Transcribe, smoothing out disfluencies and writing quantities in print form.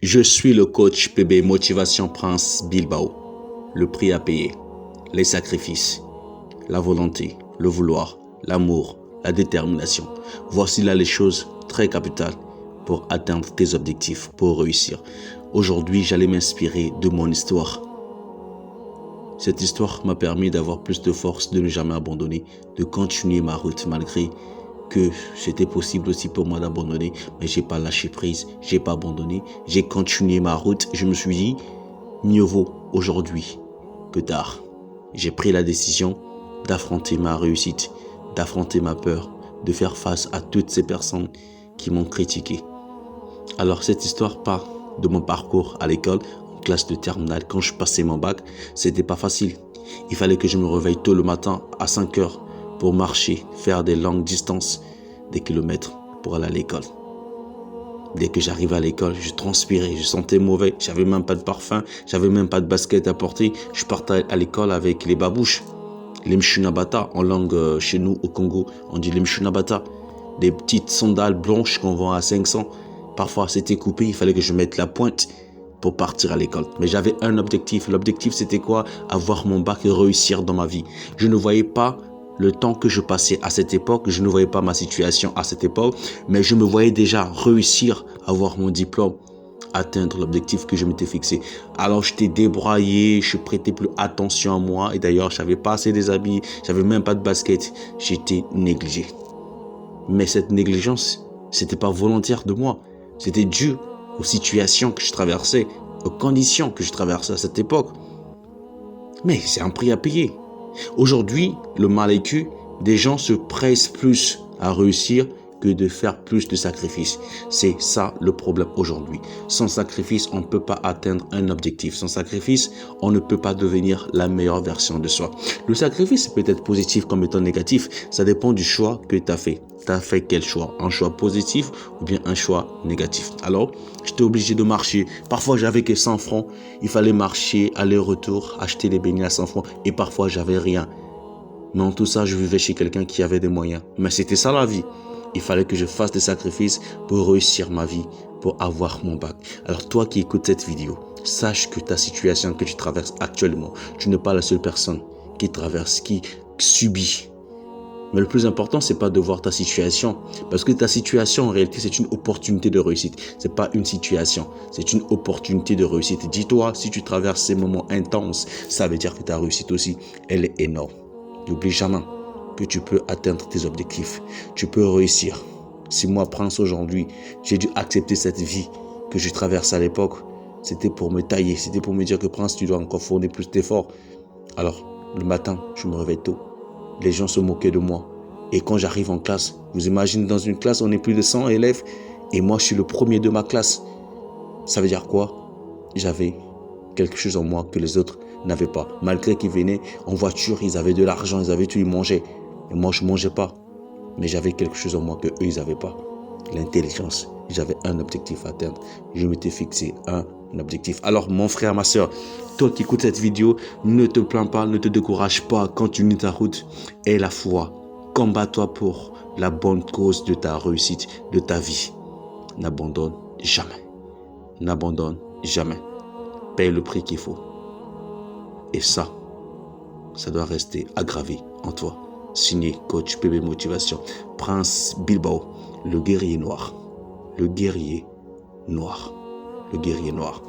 Je suis le coach PB Motivation Prince Bilbao. Le prix à payer, les sacrifices, la volonté, le vouloir, l'amour, la détermination. Voici là les choses très capitales pour atteindre tes objectifs, pour réussir. Aujourd'hui, j'allais m'inspirer de mon histoire. Cette histoire m'a permis d'avoir plus de force, de ne jamais abandonner, de continuer ma route malgré que c'était possible aussi pour moi d'abandonner, mais j'ai pas lâché prise, j'ai pas abandonné, j'ai continué ma route. Je me suis dit, mieux vaut aujourd'hui que tard. J'ai pris la décision d'affronter ma réussite, d'affronter ma peur, de faire face à toutes ces personnes qui m'ont critiqué. Alors cette histoire part de mon parcours à l'école, en classe de terminale. Quand je passais mon bac, c'était pas facile. Il fallait que je me réveille tôt le matin à 5 heures pour marcher, faire des longues distances, des kilomètres pour aller à l'école. Dès que j'arrivais à l'école, je transpirais, je sentais mauvais, j'avais même pas de parfum, j'avais même pas de basket à porter. Je partais à l'école avec les babouches, les mchunabata, en langue chez nous au Congo, on dit les mchunabata, des petites sandales blanches qu'on vend à 500. Parfois c'était coupé, il fallait que je mette la pointe pour partir à l'école. Mais j'avais un objectif. L'objectif c'était quoi? Avoir mon bac et réussir dans ma vie. Je ne voyais pas le temps que je passais à cette époque, je ne voyais pas ma situation à cette époque, mais je me voyais déjà réussir à avoir mon diplôme, atteindre l'objectif que je m'étais fixé. Alors j'étais débraillé, je prêtais plus attention à moi et d'ailleurs je n'avais pas assez des habits, j'avais même pas de basket, j'étais négligé. Mais cette négligence, c'était pas volontaire de moi, c'était dû aux situations que je traversais, aux conditions que je traversais à cette époque. Mais c'est un prix à payer. Aujourd'hui, le mal vécu, des gens se pressent plus à réussir que de faire plus de sacrifices. C'est ça le problème aujourd'hui. Sans sacrifice, on ne peut pas atteindre un objectif. Sans sacrifice, on ne peut pas devenir la meilleure version de soi. Le sacrifice peut être positif comme étant négatif. Ça dépend du choix que tu as fait. Tu as fait quel choix? Un choix positif ou bien un choix négatif? Alors, j'étais obligé de marcher. Parfois, j'avais que 100 francs. Il fallait marcher, aller-retour, acheter des beignets à 100 francs. Et parfois, j'avais rien. Mais en tout ça, je vivais chez quelqu'un qui avait des moyens. Mais c'était ça la vie. Il fallait que je fasse des sacrifices pour réussir ma vie, pour avoir mon bac. Alors toi qui écoutes cette vidéo, sache que ta situation que tu traverses actuellement, tu n'es pas la seule personne qui traverse, qui subit. Mais le plus important, c'est pas de voir ta situation. Parce que ta situation, en réalité, c'est une opportunité de réussite. C'est pas une situation. C'est une opportunité de réussite. Dis-toi, si tu traverses ces moments intenses, ça veut dire que ta réussite aussi, elle est énorme. N'oublie jamais que tu peux atteindre tes objectifs. Tu peux réussir. Si moi, Prince, aujourd'hui, j'ai dû accepter cette vie que je traverse à l'époque, c'était pour me tailler. C'était pour me dire que Prince, tu dois encore fournir plus d'efforts. Alors, le matin, je me réveille tôt. Les gens se moquaient de moi. Et quand j'arrive en classe, vous imaginez dans une classe, on est plus de 100 élèves. Et moi, je suis le premier de ma classe. Ça veut dire quoi? J'avais quelque chose en moi que les autres n'avaient pas. Malgré qu'ils venaient en voiture, ils avaient de l'argent, ils avaient tout, ils mangeaient. Et moi, je ne mangeais pas. Mais j'avais quelque chose en moi que eux, ils n'avaient pas. L'intelligence. J'avais un objectif à atteindre. Je m'étais fixé un objectif. Alors, mon frère, ma soeur, toi qui écoutes cette vidéo, ne te plains pas, ne te décourage pas. Continue ta route. Aie la foi. Combat-toi pour la bonne cause de ta réussite, de ta vie. N'abandonne jamais. N'abandonne jamais. Paye le prix qu'il faut. Et ça doit rester aggravé en toi. Signé coach PB Motivation, Prince Bilbao, le guerrier noir. Le guerrier noir. Le guerrier noir.